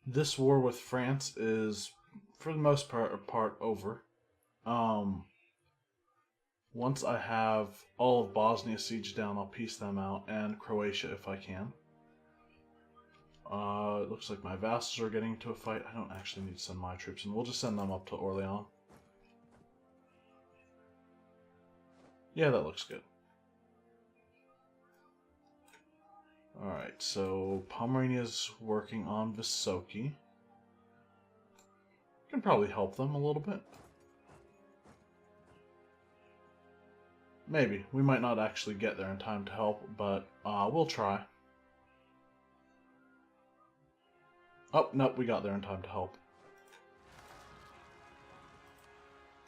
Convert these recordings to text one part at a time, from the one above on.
this war with France is, for the most part over. Um, Once I have all of Bosnia sieged down, I'll piece them out, and Croatia if I can. It looks like my vassals are getting into a fight. I don't actually need to send my troops in. We'll just send them up to Orleans. Yeah, that looks good. Alright, so Pomerania's working on Visoki. Can probably help them a little bit. Maybe. We might not actually get there in time to help, but we'll try. Oh, nope, we got there in time to help.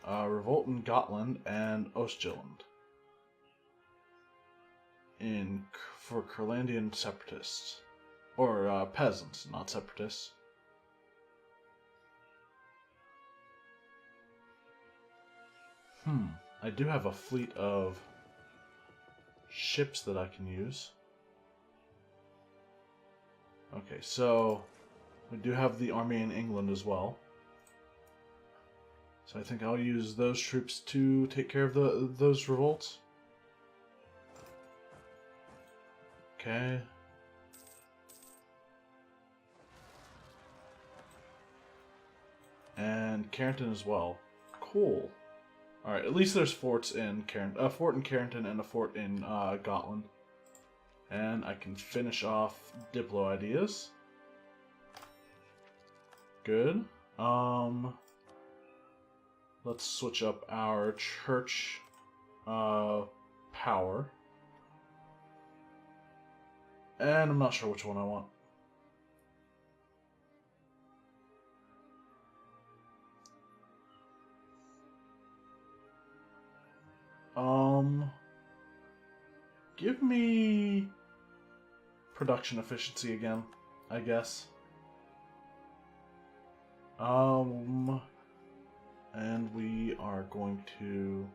Revolt in Gotland and Ostjylland. For Kurlandian separatists. Or peasants, not separatists. I do have a fleet of ships that I can use. Okay, so we do have the army in England as well. So I think I'll use those troops to take care of those revolts. Okay. And Carrington as well. Cool. Alright, at least there's forts in Carrington. A fort in Carrington and a fort in Gotland. And I can finish off Diplo ideas. Good. Let's switch up our church power. And I'm not sure which one I want. Give me production efficiency again, I guess. And we are going to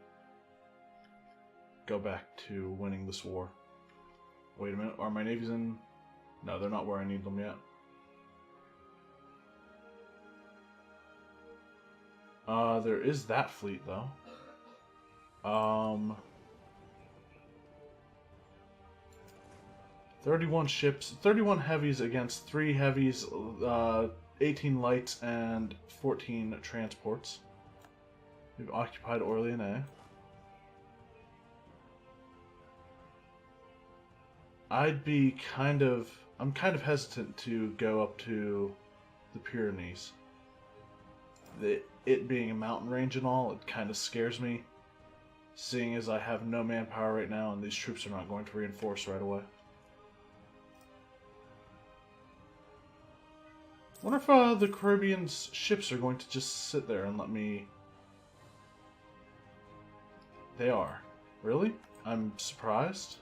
go back to winning this war. Wait a minute, are my navies in? No, they're not where I need them yet. There is that fleet, though. 31 ships, 31 heavies against 3 heavies, 18 lights, and 14 transports. We've occupied Orléans. I'm kind of hesitant to go up to the Pyrenees. It being a mountain range and all, it kind of scares me, seeing as I have no manpower right now and these troops are not going to reinforce right away. I wonder if the Caribbean's ships are going to just sit there and let me... They are. Really? I'm surprised.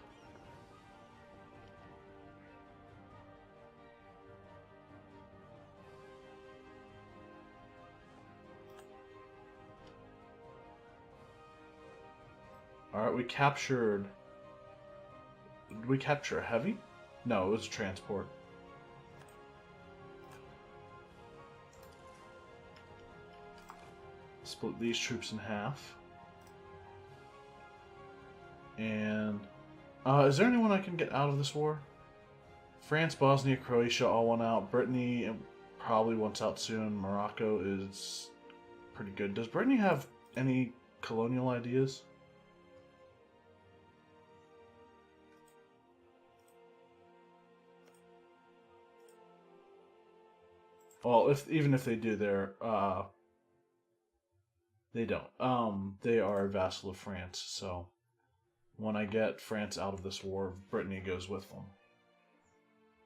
Alright, we captured... Did we capture a heavy? No, it was a transport. Split these troops in half. And... is there anyone I can get out of this war? France, Bosnia, Croatia all want out. Brittany probably wants out soon. Morocco is pretty good. Does Brittany have any colonial ideas? Well, even if they do, they don't. They are a vassal of France, so when I get France out of this war, Brittany goes with them.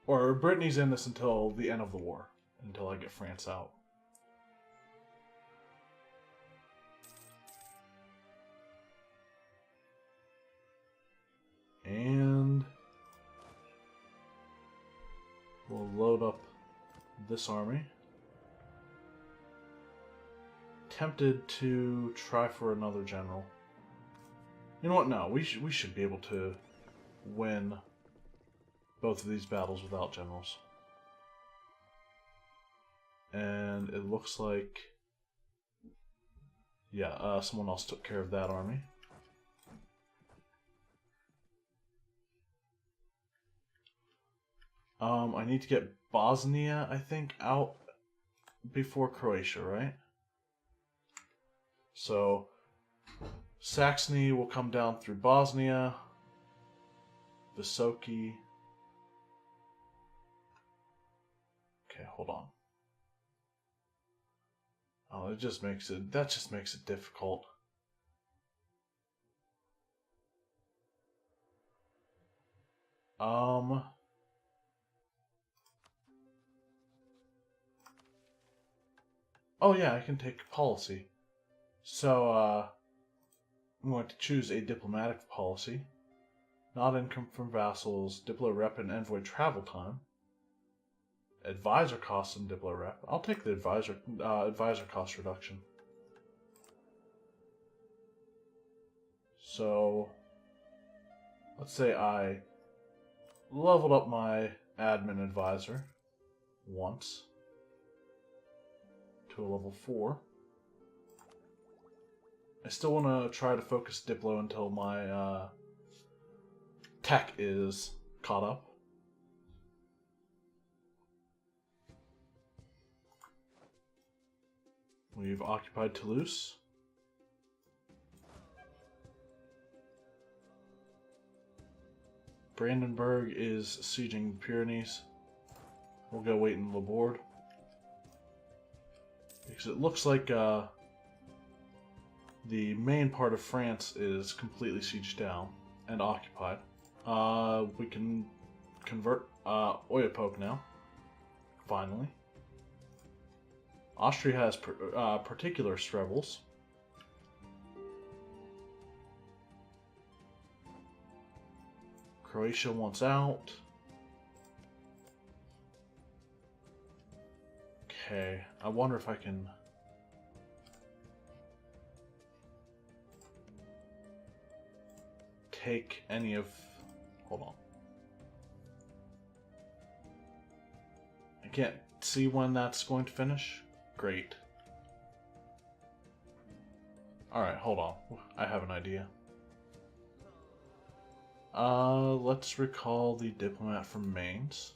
Or Brittany's in this until the end of the war, until I get France out. And we'll load up this army. Tempted to try for another general. You know what? No, we should be able to win both of these battles without generals. And it looks like, yeah, someone else took care of that army. I need to get Bosnia, I think, out before Croatia, right? So, Saxony will come down through Bosnia, Visoki. Okay, hold on. Oh, that just makes it difficult. Oh yeah, I can take policy. So, I'm going to choose a diplomatic policy. Not income from vassals, Diplo rep and envoy travel time. Advisor costs and Diplo rep. I'll take the advisor cost reduction. So, let's say I leveled up my admin advisor once to a level 4. I still want to try to focus Diplo until my tech is caught up. We've occupied Toulouse. Brandenburg is sieging the Pyrenees. We'll go wait in Laborde. Because it looks like the main part of France is completely sieged down and occupied. We can convert Oyapoke now. Finally. Austria has particular rebels. Croatia wants out. Okay, I wonder if I can... take any of... Hold on. I can't see when that's going to finish. Great. Alright, hold on. I have an idea. Let's recall the diplomat from Mainz.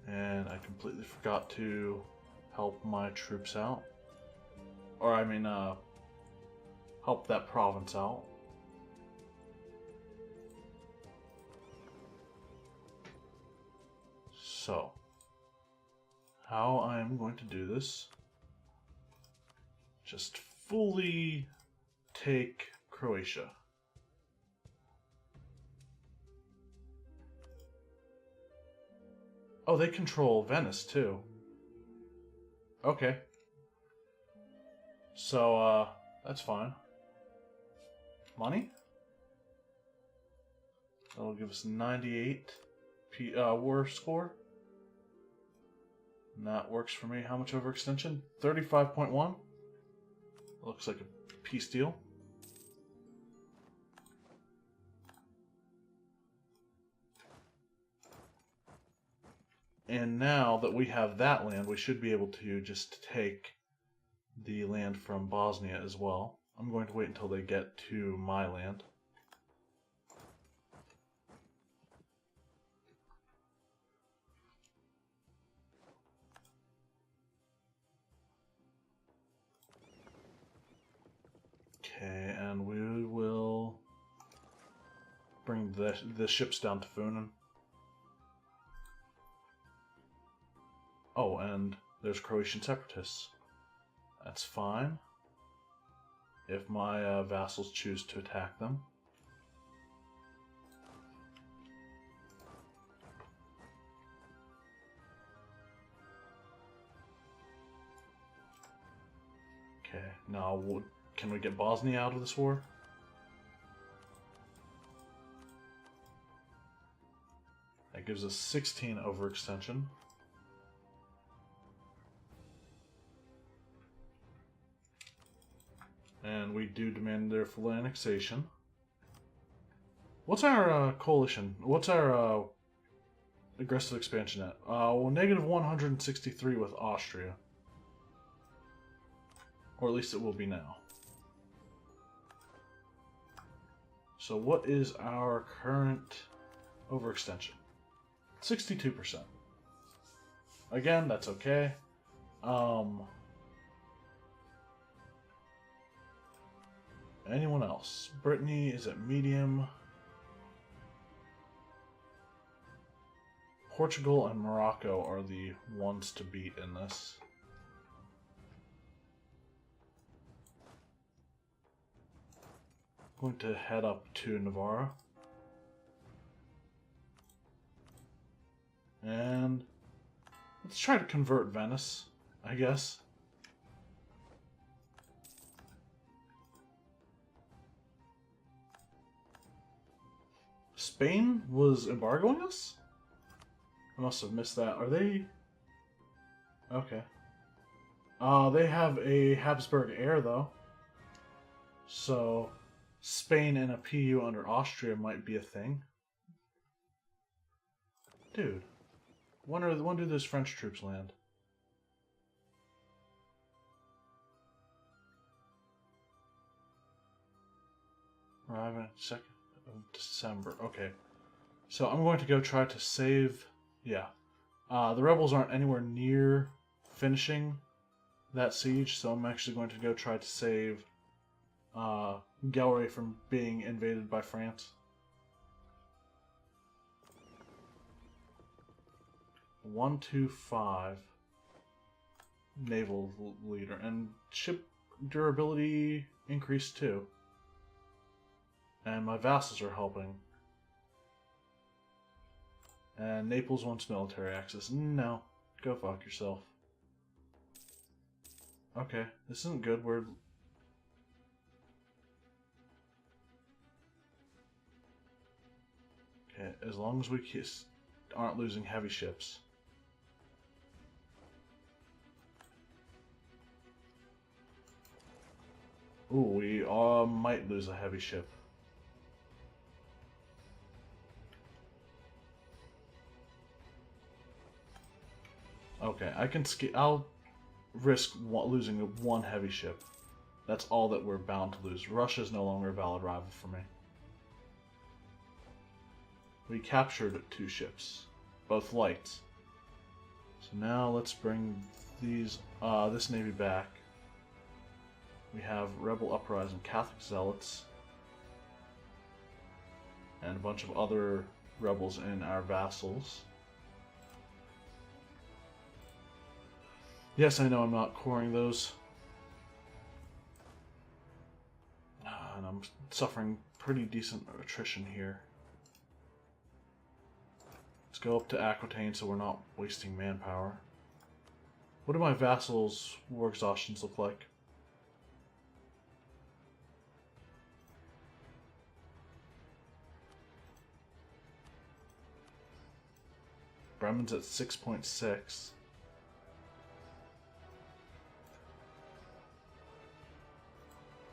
And I completely forgot to help my troops out. Or, I mean, help that province out. So, how I am going to do this, just fully take Croatia. Oh, they control Venice too. Okay. So, that's fine. Money? That'll give us 98 war score. And that works for me. How much overextension? 35.1. Looks like a peace deal. And now that we have that land, we should be able to just take the land from Bosnia as well. I'm going to wait until they get to my land. Okay, and we will bring the ships down to Funen. Oh, and there's Croatian separatists. That's fine. If my vassals choose to attack them. Okay, now can we get Bosnia out of this war? That gives us 16 overextension. And we do demand their full annexation. What's our coalition? What's our aggressive expansion at? Well, negative 163 with Austria. Or at least it will be now. So what is our current overextension? 62%. Again, that's okay. Anyone else? Brittany is at medium. Portugal and Morocco are the ones to beat in this. I'm going to head up to Navarra. And let's try to convert Venice, I guess. Spain was embargoing us? I must have missed that. Are they... Okay. They have a Habsburg heir, though. So, Spain and a PU under Austria might be a thing. Dude. When do those French troops land? Arriving 2nd of December. Okay. So I'm going to go try to save... Yeah. The rebels aren't anywhere near finishing that siege, so I'm actually going to go try to save Galway from being invaded by France. 125 naval leader, and ship durability increased too. And my vassals are helping. And Naples wants military access. No, go fuck yourself. Okay, this isn't good. We're... Okay, as long as we aren't losing heavy ships. Ooh, we might lose a heavy ship. Okay, I'll risk losing one heavy ship. That's all that we're bound to lose. Russia's no longer a valid rival for me. We captured 2 ships, both lights. So now let's bring this navy back. We have rebel uprising, Catholic zealots, and a bunch of other rebels in our vassals. Yes, I know I'm not coring those. And I'm suffering pretty decent attrition here. Let's go up to Aquitaine so we're not wasting manpower. What do my vassals' war exhaustions look like? Bremen's at 6.6.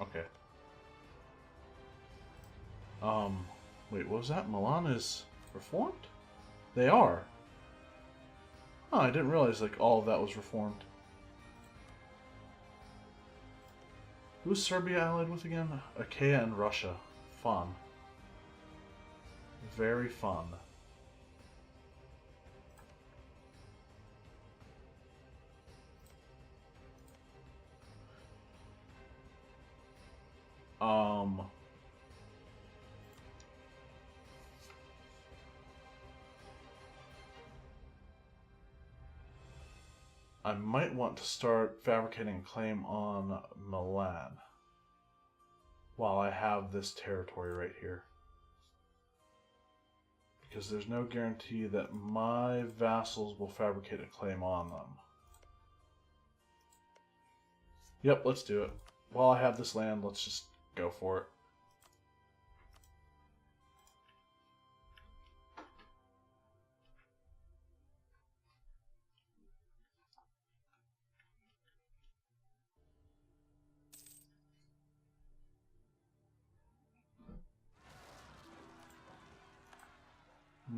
Okay. Wait, what was that? Milan is reformed? They are. Oh, I didn't realize like all of that was reformed. Who's Serbia allied with again? Achaia and Russia. Fun. Very fun. I might want to start fabricating a claim on Milan while I have this territory right here. Because there's no guarantee that my vassals will fabricate a claim on them. Yep, let's do it. While I have this land, let's just go for it.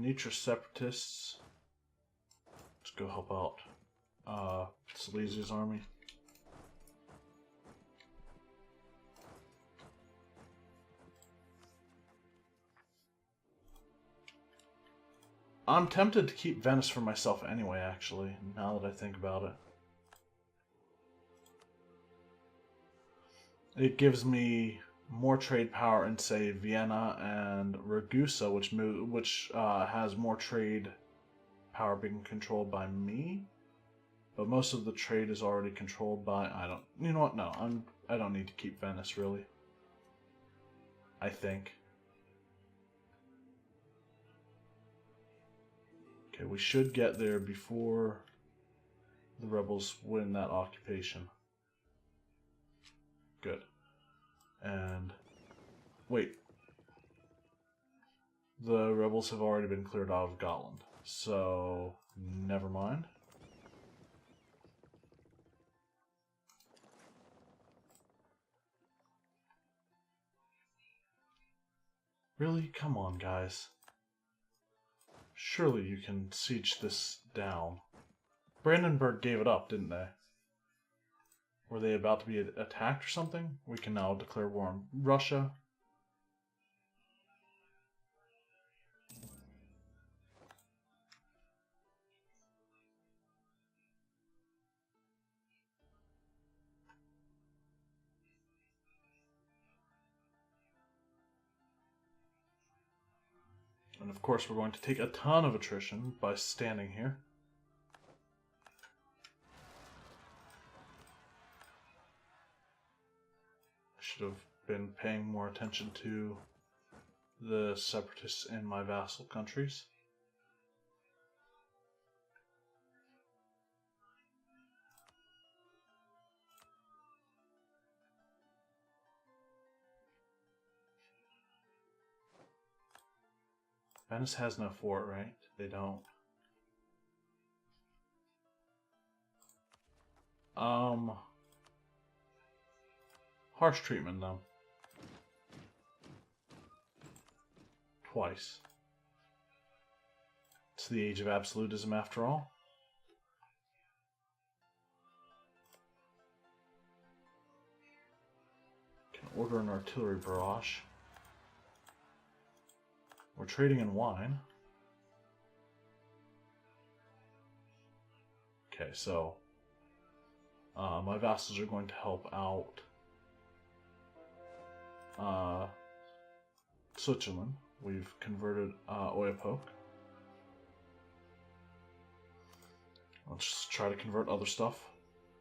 Nitra separatists. Let's go help out Silesia's army. I'm tempted to keep Venice for myself anyway, actually, now that I think about it. It gives me more trade power in, say, Vienna and Ragusa, which has more trade power being controlled by me. But most of the trade is already controlled by... You know what? No, I don't need to keep Venice, really. I think. Okay, we should get there before the rebels win that occupation. Good. And... wait. The rebels have already been cleared out of Gotland. So... never mind. Really? Come on, guys. Surely you can siege this down. Brandenburg gave it up, didn't they? Were they about to be attacked or something? We can now declare war on Russia. And of course we're going to take a ton of attrition by standing here. I should have been paying more attention to the separatists in my vassal countries. Venice has no fort, right? They don't. Harsh treatment, though. Twice. It's the age of absolutism, after all. Can order an artillery barrage. We're trading in wine. Okay, so my vassals are going to help out Switzerland. We've converted Oyapoke. Let's try to convert other stuff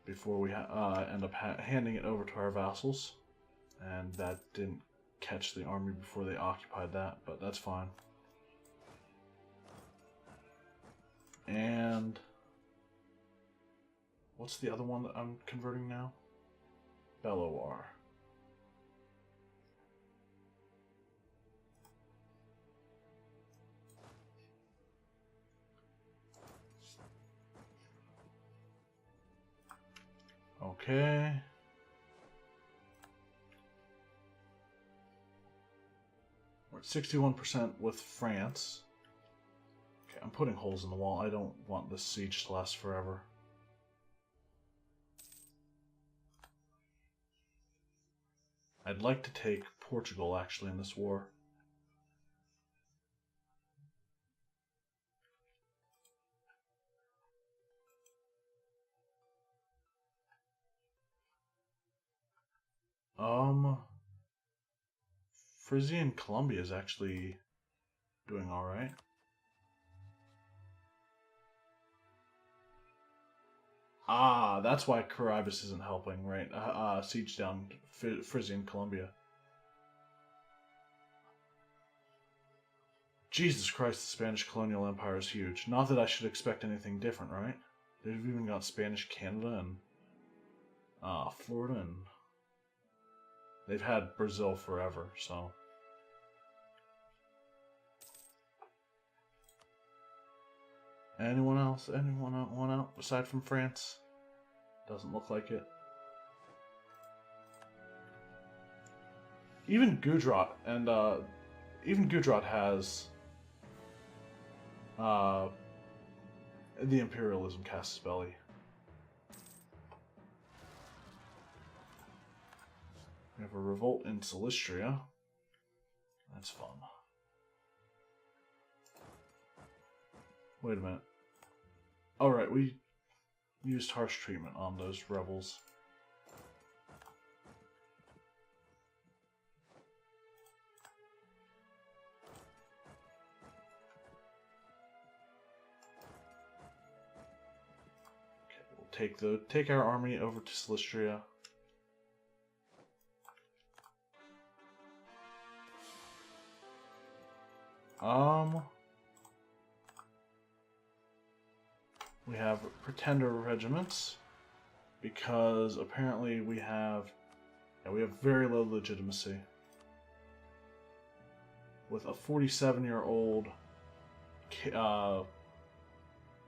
before we end up handing it over to our vassals. And that didn't catch the army before they occupied that, but that's fine. And what's the other one that I'm converting now? Belloir. Okay. We're at 61% with France. Okay, I'm putting holes in the wall. I don't want this siege to last forever. I'd like to take Portugal, actually, in this war. Frisian Columbia is actually doing alright. Ah, that's why Caribus isn't helping, right? Siege down Frisian Columbia. Jesus Christ, the Spanish colonial empire is huge. Not that I should expect anything different, right? They've even got Spanish Canada and Florida, and they've had Brazil forever, so. Anyone else? Anyone out aside from France? Doesn't look like it. Even Gudrat and even Gudrat has uh, the imperialism casus belli. We have a revolt in Silistria. That's fun. Wait a minute. Alright, we used harsh treatment on those rebels. Okay, we'll take our army over to Silistria. We have pretender regiments because apparently we have very low legitimacy with a 47-year-old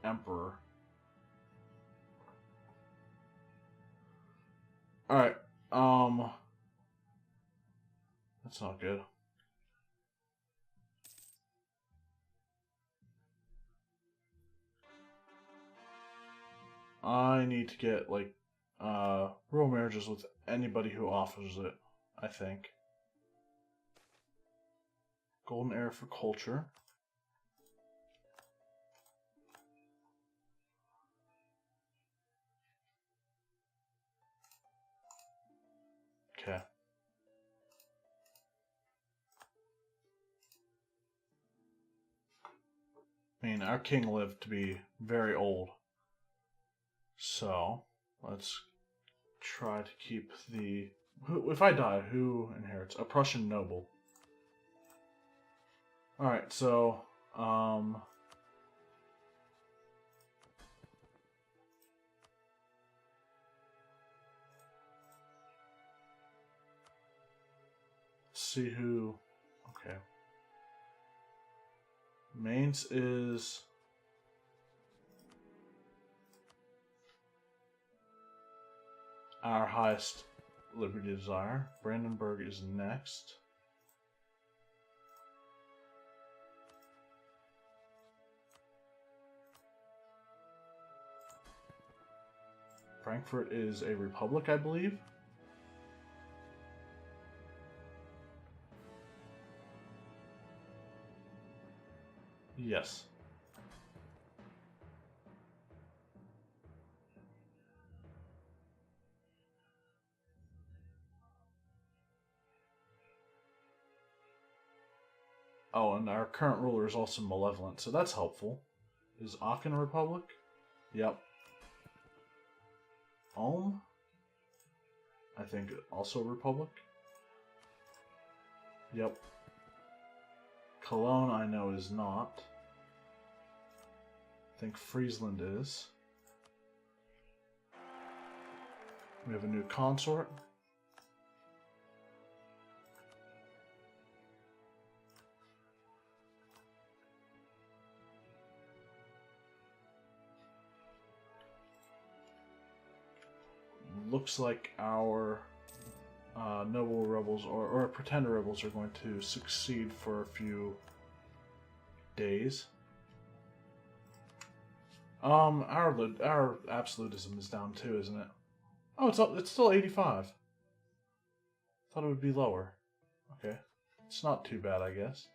emperor. All right, that's not good. I need to get, like, rural marriages with anybody who offers it, I think. Golden era for culture. Okay. I mean, our king lived to be very old. So, let's try to keep the... If I die, who inherits? A Prussian noble. Alright, so, see who... Okay. Mainz is... our highest liberty desire. Brandenburg is next. Frankfurt is a republic, I believe. Yes. Oh, and our current ruler is also malevolent, so that's helpful. Is Aachen a republic? Yep. Ulm? I think also a republic. Yep. Cologne, I know, is not. I think Friesland is. We have a new consort. Looks like our noble rebels or pretender rebels are going to succeed for a few days. Our absolutism is down too, isn't it? Oh, it's still 85. Thought it would be lower. Okay, it's not too bad, I guess.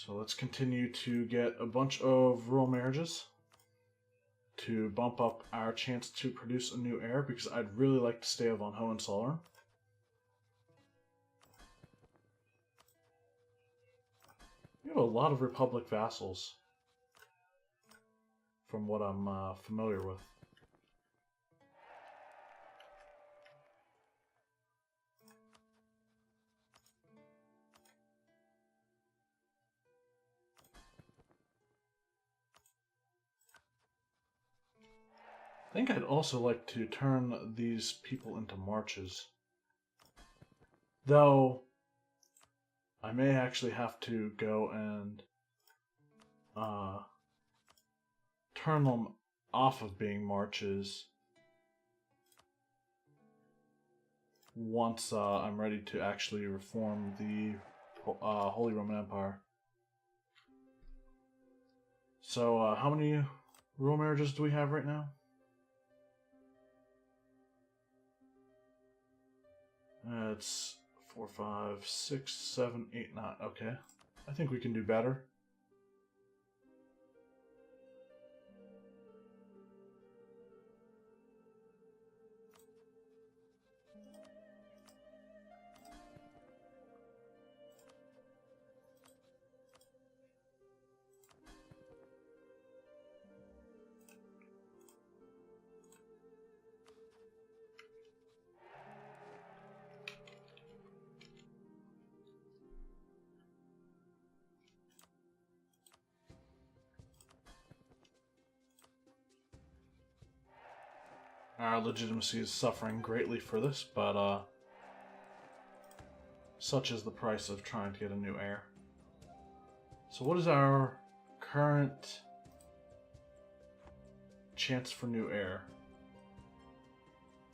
So let's continue to get a bunch of rural marriages to bump up our chance to produce a new heir, because I'd really like to stay von Hohenzollern. We have a lot of Republic vassals, from what I'm familiar with. I think I'd also like to turn these people into marches. Though, I may actually have to go and turn them off of being marches once I'm ready to actually reform the Holy Roman Empire. So, how many rural marriages do we have right now? It's 4, 5, 6, 7, 8, 9. Okay. I think we can do better. Our legitimacy is suffering greatly for this, but such is the price of trying to get a new heir. So what is our current chance for new heir?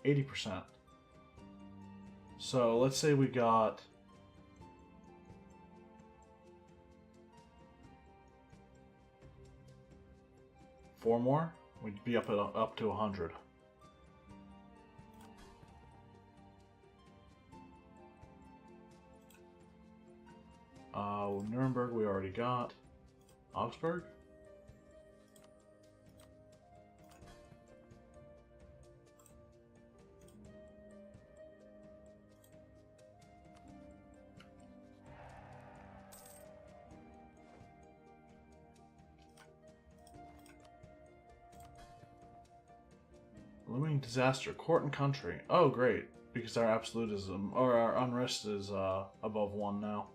80%. So let's say we got four more, we'd be up to 100. Nuremberg we already got. Augsburg? Looming disaster, court and country. Oh, great, because our absolutism, or our unrest is above 1 now.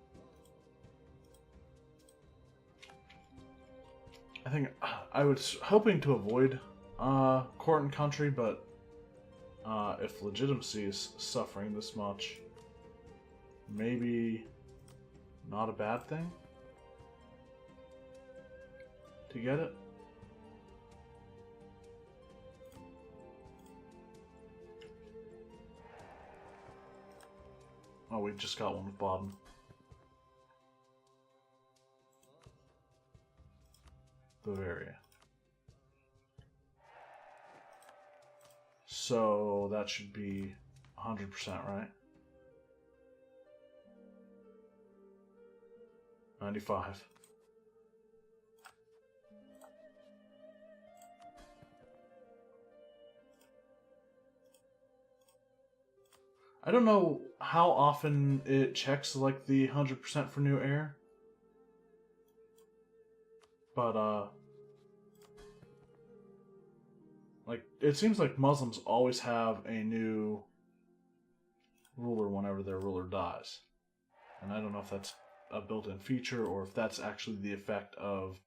I think I was hoping to avoid court and country, but if legitimacy is suffering this much, maybe not a bad thing to get it. Oh, we just got one with Baden. Bavaria. So that should be 100%, right? 95. I don't know how often it checks like the 100% for new heir. But, like, it seems like Muslims always have a new ruler whenever their ruler dies. And I don't know if that's a built-in feature or if that's actually the effect of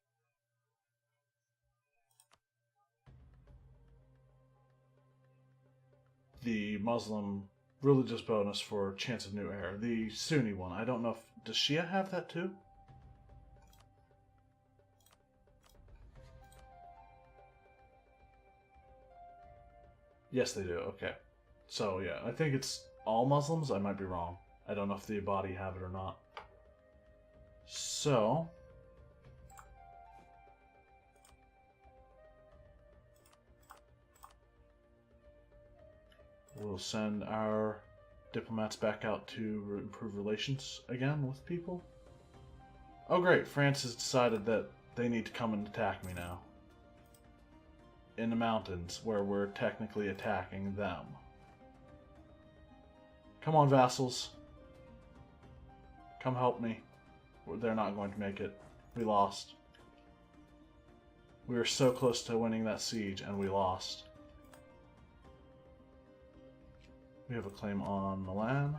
the Muslim religious bonus for chance of new heir. The Sunni one. I don't know if... Does Shia have that too? Yes, they do. Okay. So, yeah, I think it's all Muslims. I might be wrong. I don't know if the Abadi have it or not. So... we'll send our diplomats back out to improve relations again with people. Oh great, France has decided that they need to come and attack me now. In the mountains, where we're technically attacking them. Come on, vassals. Come help me. They're not going to make it. We lost. We were so close to winning that siege, and we lost. We have a claim on Milan.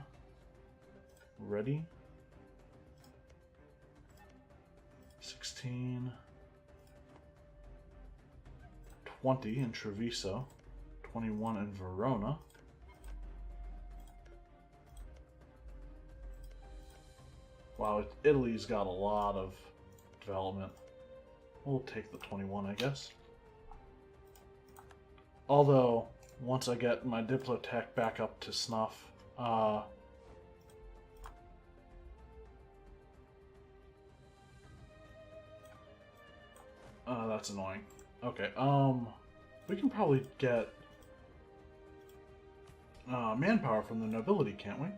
Ready. 16. 20 in Treviso. 21 in Verona. Wow, Italy's got a lot of development. We'll take the 21, I guess. Although... once I get my Diplotech back up to snuff, Uh, that's annoying. Okay, we can probably get manpower from the nobility, can't we?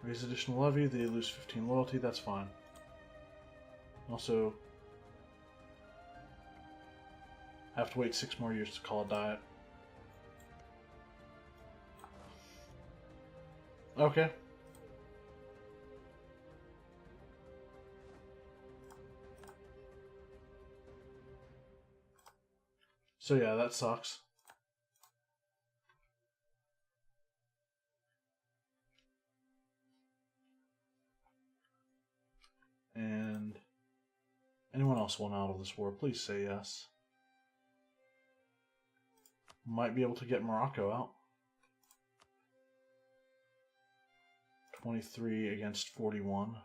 Raise additional levy, they lose 15 loyalty, that's fine. Also, have to wait 6 more years to call a diet. Okay. So yeah, that sucks. And anyone else want out of this war, please say yes. Might be able to get Morocco out. 23 against 41.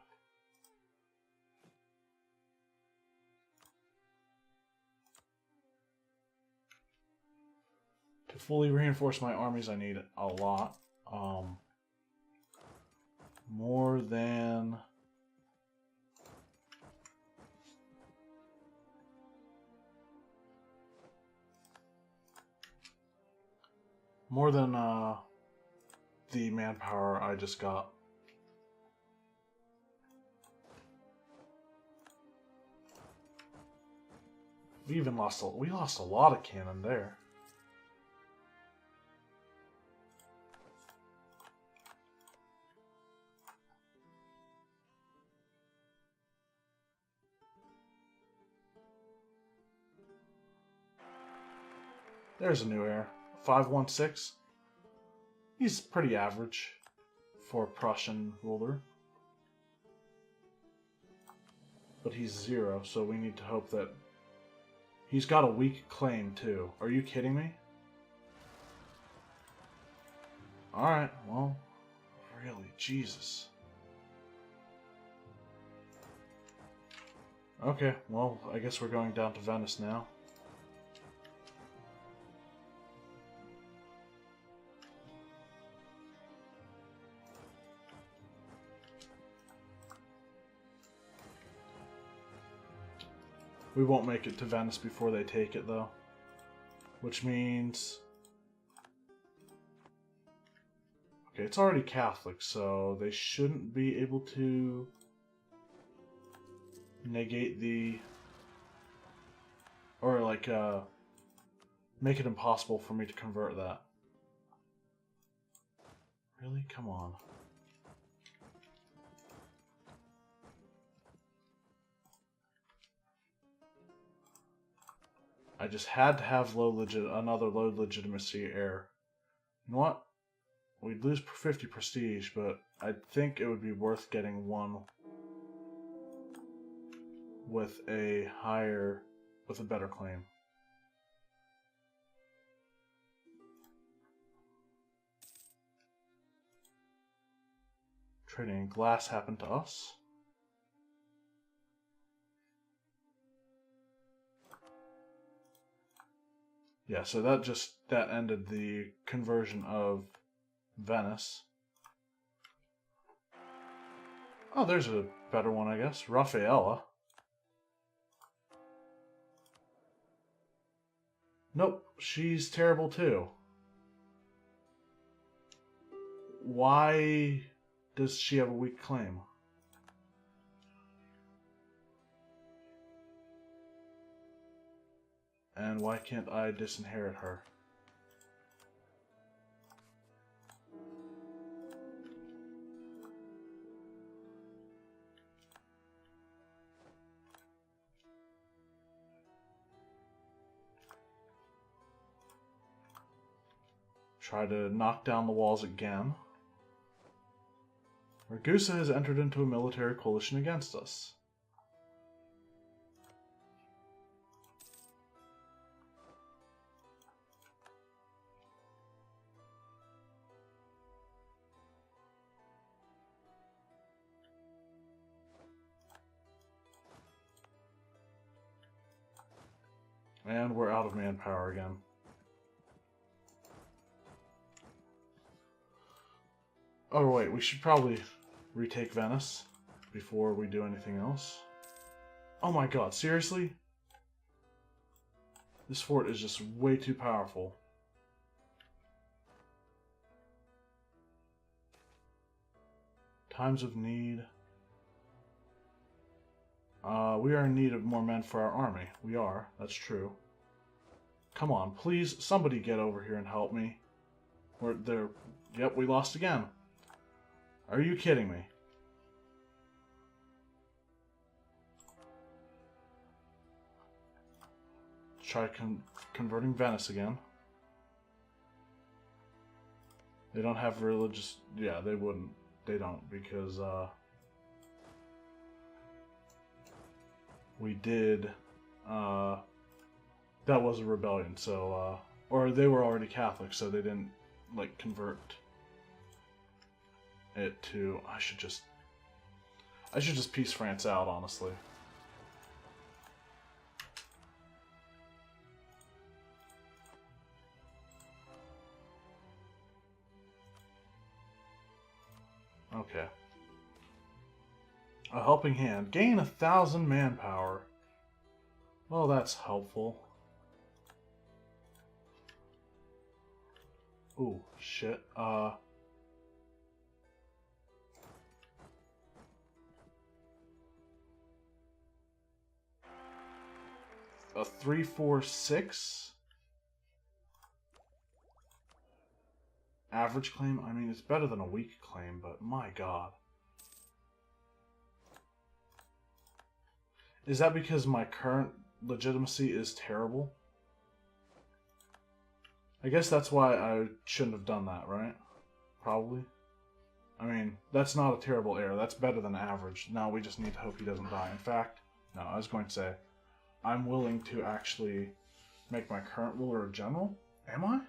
To fully reinforce my armies, I need a lot. More than... More than the manpower I just got. We lost a lot of cannon there. There's a new heir. 516. He's pretty average for a Prussian ruler. But he's 0, so we need to hope that... He's got a weak claim, too. Are you kidding me? Alright, well... Really, Jesus. Okay, well, I guess we're going down to Venice now. We won't make it to Venice before they take it, though. Which means... Okay, it's already Catholic, so they shouldn't be able to negate the... Or, like, make it impossible for me to convert that. Really? Come on. I just had to have another low legitimacy heir. You know what? We'd lose 50 prestige, but I think it would be worth getting one with a better claim. Trading in glass happened to us. Yeah, so that ended the conversion of Venice. Oh, there's a better one, I guess. Raffaella. Nope, she's terrible too. Why does she have a weak claim? And why can't I disinherit her? Try to knock down the walls again. Ragusa has entered into a military coalition against us. And we're out of manpower again. Oh wait, we should probably retake Venice before we do anything else. Oh my god, seriously? This fort is just way too powerful. Times of need. We are in need of more men for our army. We are, that's true. Come on, please, somebody get over here and help me. We're there. Yep, we lost again. Are you kidding me? Try converting Venice again. They don't have religious... Yeah, they wouldn't. They don't, because, we did, that was a rebellion, so, or they were already Catholic, so they didn't, like, convert it to... I should just peace France out, honestly. Okay. A helping hand. Gain 1,000 manpower. Well, that's helpful. Ooh, shit. A 346? Average claim? I mean, it's better than a weak claim, but my god. Is that because my current legitimacy is terrible? I guess that's why I shouldn't have done that, right? Probably. I mean, that's not a terrible error. That's better than average. Now we just need to hope he doesn't die. In fact, no, I was going to say, I'm willing to actually make my current ruler a general. Am I?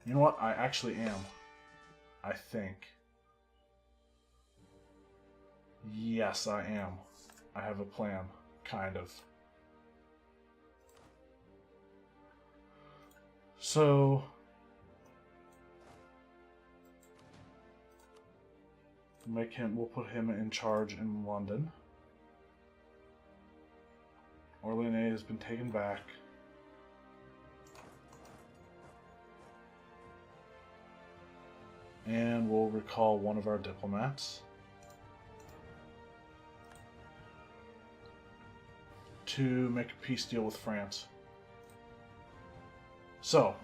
You know what? I actually am. I think. Yes, I am. I have a plan. Kind of. So... we'll put him in charge in London. Orléans has been taken back. And we'll recall one of our diplomats to make a peace deal with France. So,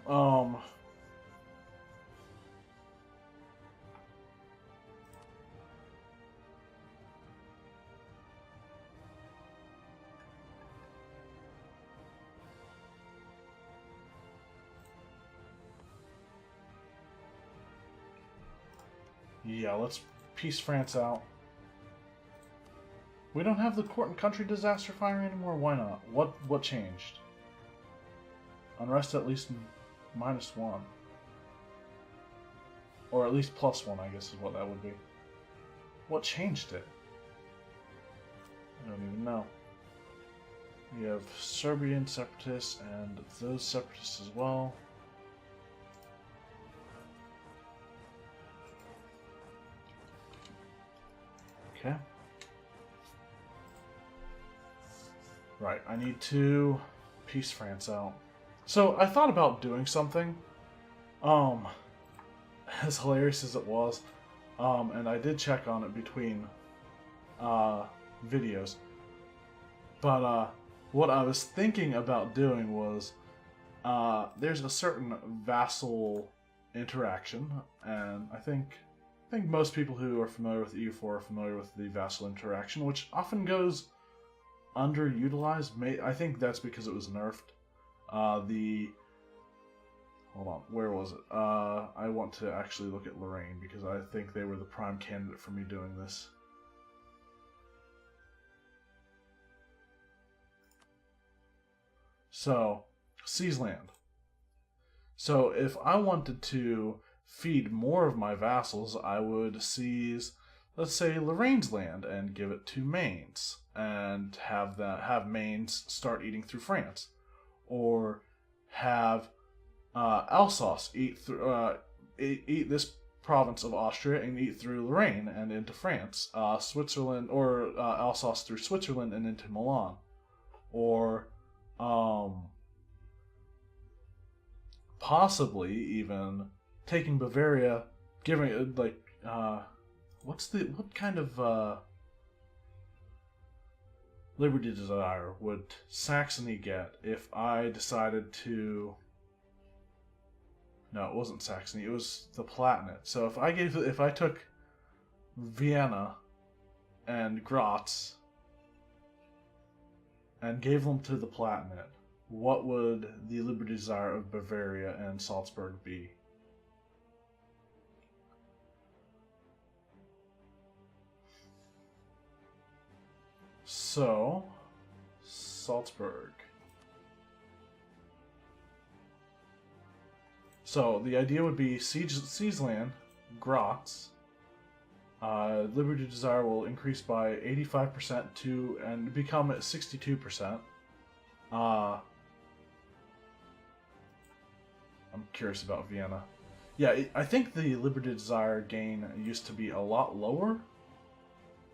yeah, let's peace France out. We don't have the court and country disaster firing anymore? Why not? What changed? Unrest at least -1. Or at least +1, I guess is what that would be. What changed it? I don't even know. We have Serbian separatists and those separatists as well. Okay. Right, I need to peace France out. So, I thought about doing something. As hilarious as it was. And I did check on it between videos. But what I was thinking about doing was there's a certain vassal interaction, and I think most people who are familiar with EU4 are familiar with the vassal interaction, which often goes underutilized. I think that's because it was nerfed. Hold on, where was it? I want to actually look at Lorraine because I think they were the prime candidate for me doing this. So, seize land. So, if I wanted to feed more of my vassals, I would seize, let's say, Lorraine's land and give it to Mainz, and have Mainz start eating through France, or have Alsace eat this province of Austria and eat through Lorraine and into France, Switzerland, or Alsace through Switzerland and into Milan, or possibly even taking Bavaria, giving it like what kind of Liberty Desire would Saxony get if I decided to? No, it wasn't Saxony. It was the Palatinate. So if I took Vienna and Graz and gave them to the Palatinate, what would the Liberty Desire of Bavaria and Salzburg be? So, Salzburg. So the idea would be seize land, Graz. Liberty Desire will increase by 85% to and become at 62%. I'm curious about Vienna. Yeah, I think the Liberty Desire gain used to be a lot lower.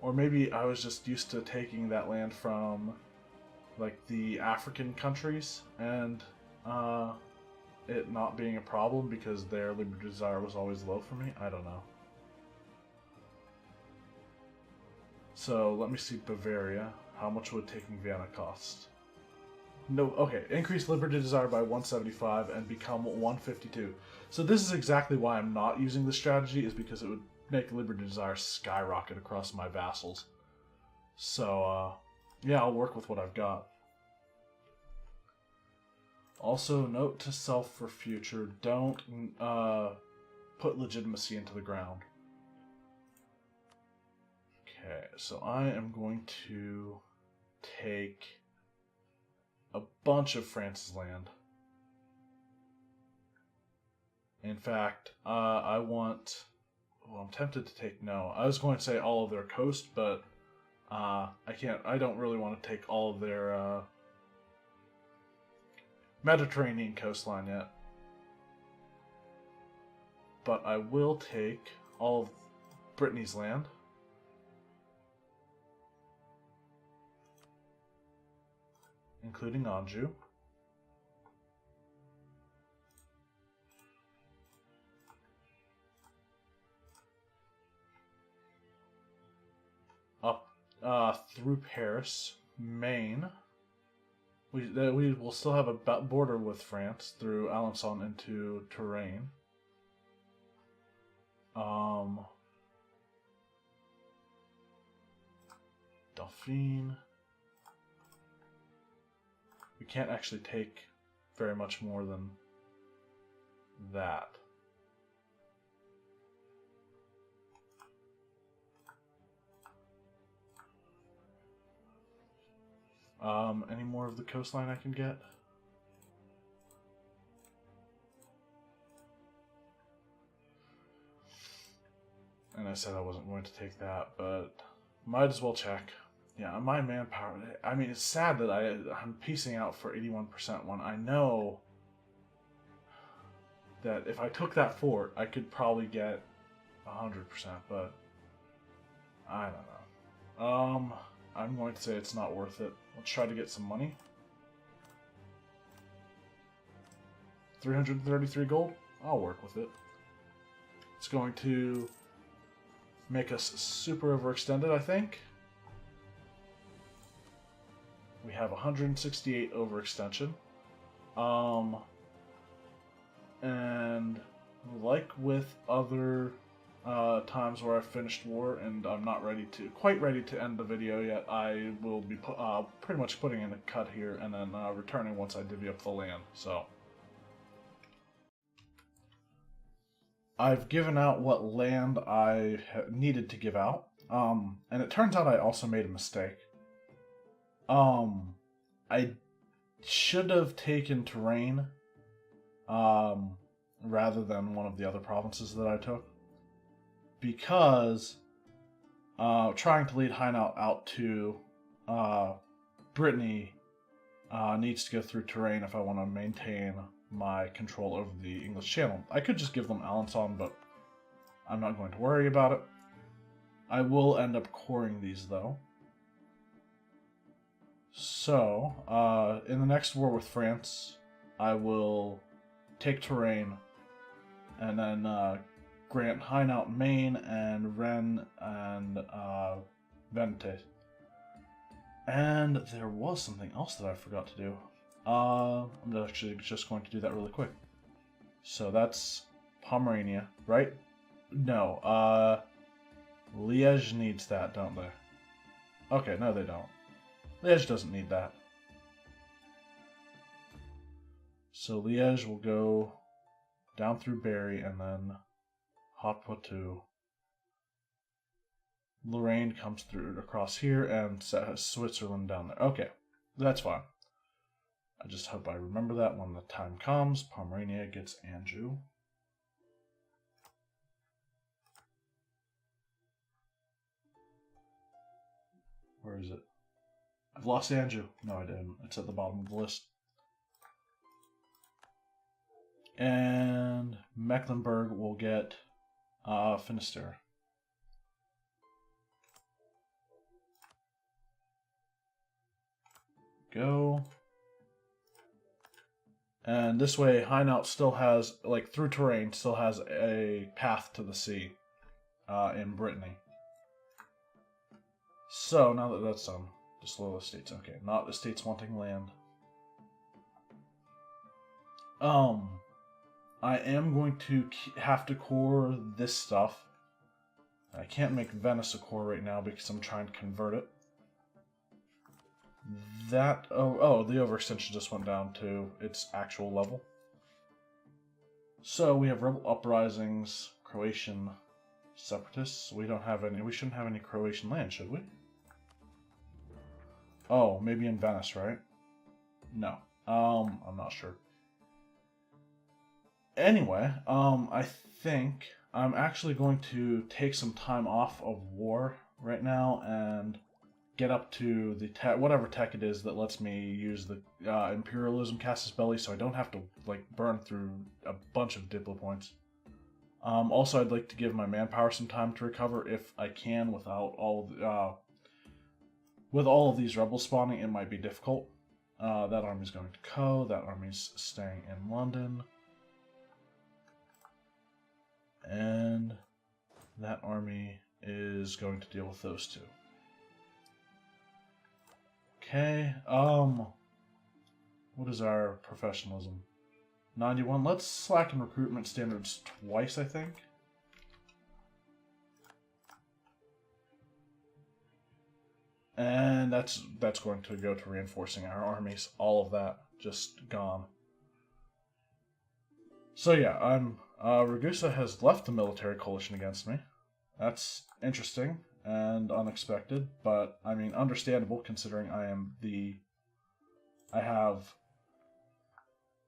Or maybe I was just used to taking that land from, like, the African countries, and it not being a problem because their Liberty Desire was always low for me. I don't know. So, let me see Bavaria. How much would taking Vienna cost? No, okay. Increase Liberty Desire by 175 and become 152. So this is exactly why I'm not using this strategy, is because it would make Liberty Desire skyrocket across my vassals. So, yeah, I'll work with what I've got. Also, note to self for future, don't put legitimacy into the ground. Okay, so I am going to take a bunch of France's land. In fact, I want... Well, I'm tempted to take no. I was going to say all of their coast, but I can't. I don't really want to take all of their Mediterranean coastline yet. But I will take all of Brittany's land. Including Anjou. Up through Paris, Maine. We will still have a border with France through Alençon into Touraine. Dauphine. We can't actually take very much more than that. Any more of the coastline I can get? And I said I wasn't going to take that, but might as well check. Yeah, my manpower. I mean, it's sad that I'm piecing out for 81% when I know that if I took that fort, I could probably get 100%, but I don't know. I'm going to say it's not worth it. Let's try to get some money. 333 gold? I'll work with it. It's going to make us super overextended, I think. We have 168 overextension. And like with other times where I've finished war and I'm not quite ready to end the video yet, I will be pretty much putting in a cut here and then returning once I divvy up the land. So I've given out what land I needed to give out, and it turns out I also made a mistake. I should have taken Touraine rather than one of the other provinces that I took, because trying to lead Hainaut out to Brittany needs to go through Touraine if I want to maintain my control over the English Channel. I could just give them Alençon, but I'm not going to worry about it. I will end up coring these, though. So, in the next war with France, I will take Touraine, and then grant Hainaut Maine and Rennes and Vente. And there was something else that I forgot to do. I'm actually just going to do that really quick. So that's Pomerania, right? No, Liège needs that, don't they? Okay, no they don't. Liège doesn't need that. So Liège will go down through Berry and then Haute-Poitou. Lorraine comes through across here and Switzerland down there. Okay, that's fine. I just hope I remember that when the time comes. Pomerania gets Anjou. Where is it? I've lost Anjou. No, I didn't. It's at the bottom of the list. And Mecklenburg will get Finisterre. Go. And this way, Hainaut still has, like, through Touraine, still has a path to the sea in Brittany. So, now that that's done, disloyal estates. Okay, not estates wanting land. I am going to have to core this stuff. I can't make Venice a core right now because I'm trying to convert it. That, the overextension just went down to its actual level. So we have rebel uprisings, Croatian separatists. We don't have any, we shouldn't have any Croatian land, should we? Oh, maybe in Venice, right? No. I'm not sure. Anyway, I think I'm actually going to take some time off of war right now and get up to the whatever tech it is that lets me use the imperialism casus belli, so I don't have to like burn through a bunch of diplo points. Also, I'd like to give my manpower some time to recover if I can without all of with all of these rebels spawning. It might be difficult. That army's going to Co. That army's staying in London. And that army is going to deal with those two. Okay, what is our professionalism? 91. Let's slacken recruitment standards twice, I think. And that's going to go to reinforcing our armies. All of that just gone. So yeah, Ragusa has left the military coalition against me. That's interesting and unexpected, but I mean understandable considering I have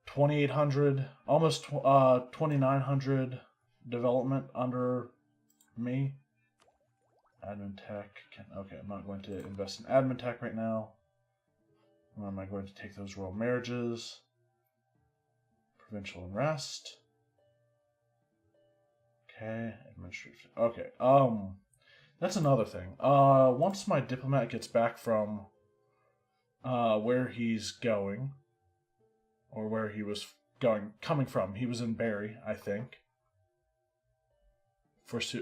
2,800, almost 2,900 development under me. Admin tech, okay, I'm not going to invest in admin tech right now. Where am I going to take those royal marriages? Provincial unrest. Okay, administrative. Okay, that's another thing. Once my diplomat gets back from where he's going, or where he was coming from, he was in Berry, I think,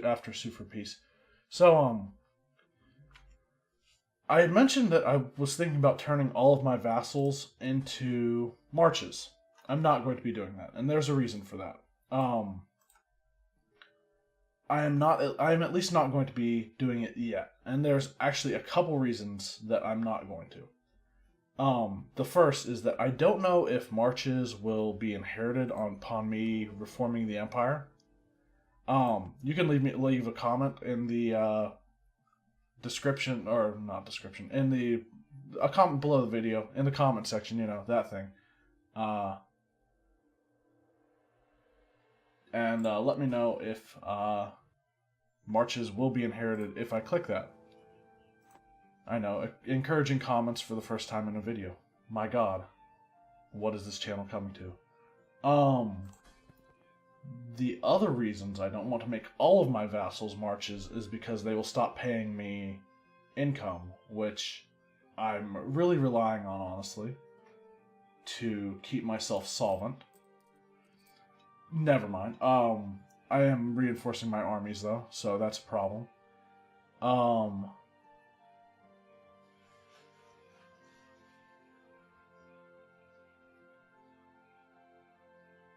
after Sue for Peace. So, I had mentioned that I was thinking about turning all of my vassals into marches. I'm not going to be doing that, and there's a reason for that. I am at least not going to be doing it yet, and there's actually a couple reasons that I'm not going to. The first is that I don't know if marches will be inherited upon me reforming the empire. You can leave a comment in the description, or not description, in a comment below the video, in the comment section, you know, that thing. And let me know if marches will be inherited if I click that. I know, encouraging comments for the first time in a video. My god. What is this channel coming to? The other reasons I don't want to make all of my vassals marches is because they will stop paying me income, which I'm really relying on, honestly, to keep myself solvent. Never mind. I am reinforcing my armies, though, so that's a problem.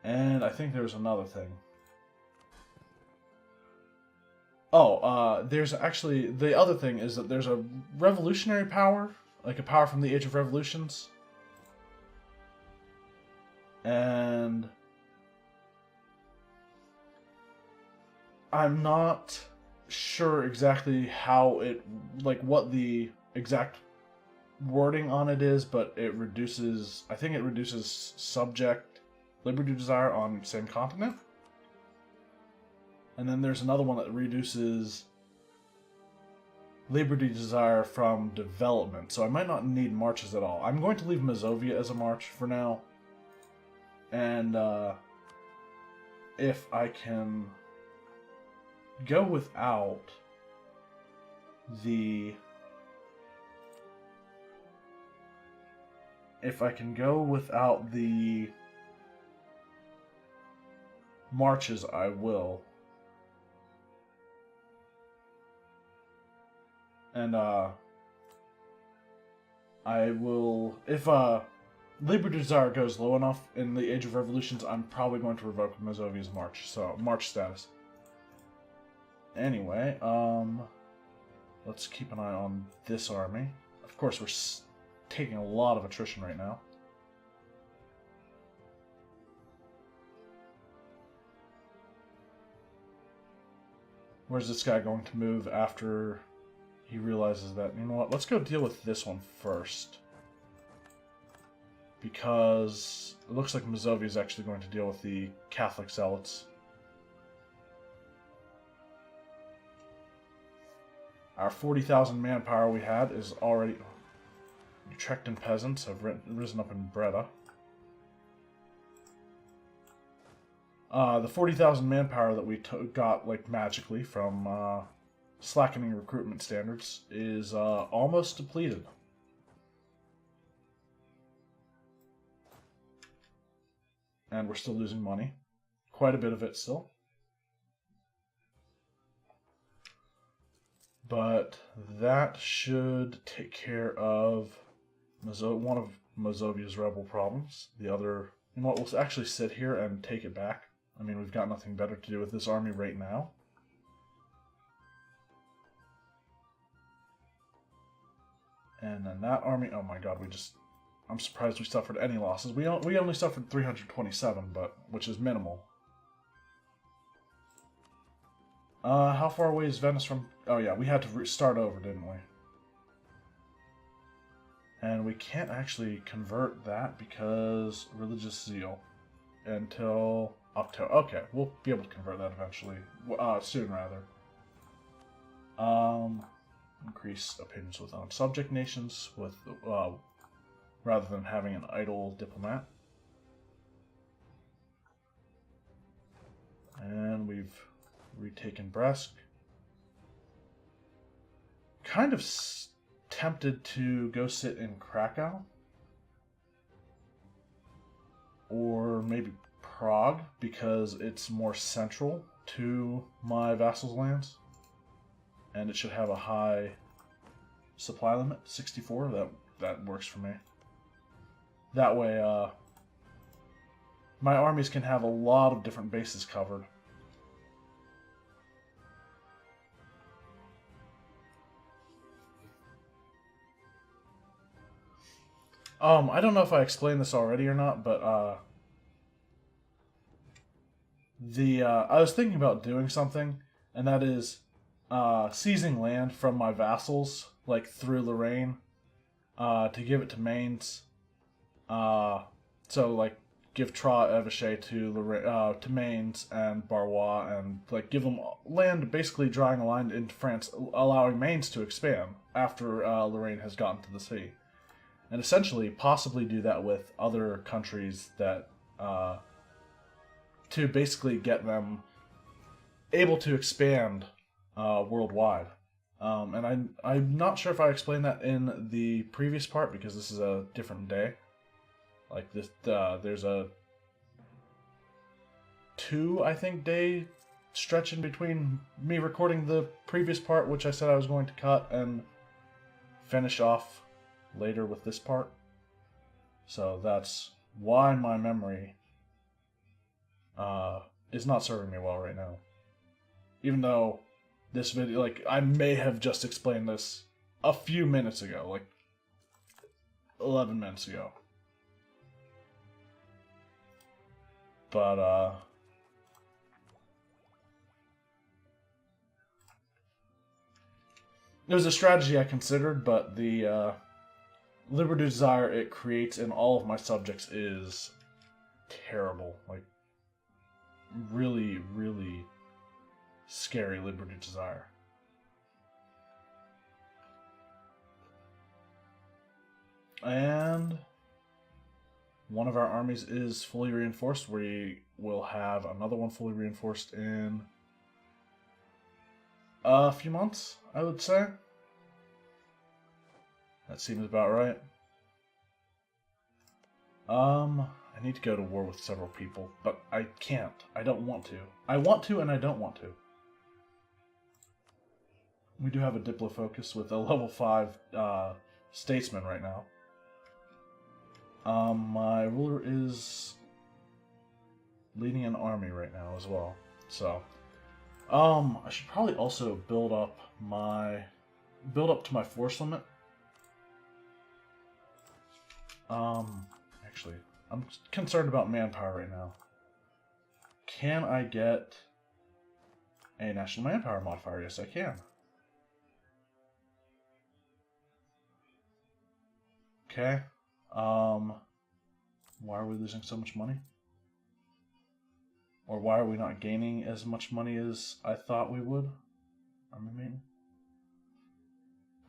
And I think there's another thing. Oh, there's actually... The other thing is that there's a revolutionary power, like a power from the Age of Revolutions. And I'm not sure exactly how it... Like, what the exact wording on it is, but it reduces... I think it reduces subject liberty desire on same continent. And then there's another one that reduces liberty desire from development. So I might not need marches at all. I'm going to leave Mazovia as a march for now. And if I can go without the... If I can go without the marches, I will. And, I will... If, Liberty Desire goes low enough in the Age of Revolutions, I'm probably going to revoke Mazovia's March. So, March status. Anyway, let's keep an eye on this army. Of course, we're taking a lot of attrition right now. Where's this guy going to move after he realizes that, you know what, let's go deal with this one first. Because it looks like Mazovia is actually going to deal with the Catholic Zealots. Our 40,000 manpower we had is already... Utrectan peasants have risen up in Breda. The 40,000 manpower that we got, like, magically from slackening recruitment standards is almost depleted. And we're still losing money. Quite a bit of it still. But that should take care of one of Mazovia's rebel problems. The other... You know what, we'll actually sit here and take it back. I mean, we've got nothing better to do with this army right now. And then that army... Oh my god, I'm surprised we suffered any losses. We only suffered 327, which is minimal. How far away is Venice from... Oh yeah, we had to start over, didn't we? And we can't actually convert that because religious zeal until October. Okay, we'll be able to convert that eventually. Soon, rather. Increase opinions with subject nations with... rather than having an idle diplomat. And we've retaken Brest. Kind of tempted to go sit in Krakow. Or maybe Prague, because it's more central to my vassals' lands. And it should have a high supply limit, 64. That works for me. That way, my armies can have a lot of different bases covered. I don't know if I explained this already or not, but, I was thinking about doing something, and that is, seizing land from my vassals, like, through Lorraine, to give it to Mainz. So, like, give Évêché to Mainz and Barrois, and, like, give them land, basically drawing a line into France, allowing Mainz to expand after Lorraine has gotten to the sea. And essentially, possibly do that with other countries that to basically get them able to expand worldwide. And I'm not sure if I explained that in the previous part because this is a different day. Like this, there's a 2, I think, day stretch in between me recording the previous part, which I said I was going to cut and finish off later with this part. So that's why my memory is not serving me well right now. Even though this video, like, I may have just explained this a few minutes ago, like 11 minutes ago. But, it was a strategy I considered, but the liberty desire it creates in all of my subjects is terrible. Like, really, really scary liberty desire. And one of our armies is fully reinforced. We will have another one fully reinforced in a few months, I would say. That seems about right. I need to go to war with several people, but I can't. I don't want to. I want to and I don't want to. We do have a Diplo focus with a level 5 statesman right now. My ruler is leading an army right now as well. So, I should probably also build up to my force limit. Actually, I'm concerned about manpower right now. Can I get a national manpower modifier? Yes, I can. Okay. Why are we losing so much money? Or why are we not gaining as much money as I thought we would? I mean,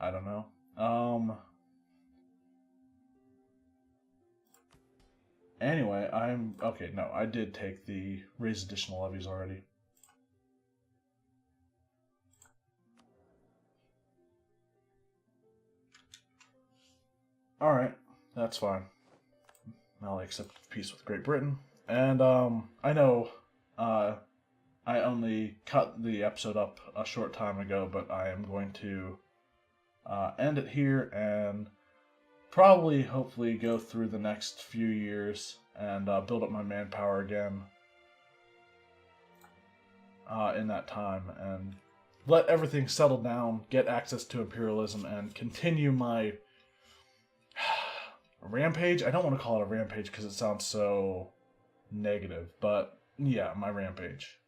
I don't know. Anyway, okay, no, I did take the raise additional levies already. Alright, that's fine. I'll accept peace with Great Britain. And, I know, I only cut the episode up a short time ago, but I am going to end it here and probably, hopefully, go through the next few years and build up my manpower again in that time and let everything settle down, get access to imperialism, and continue my rampage. I don't want to call it a rampage because it sounds so negative, but yeah, my rampage.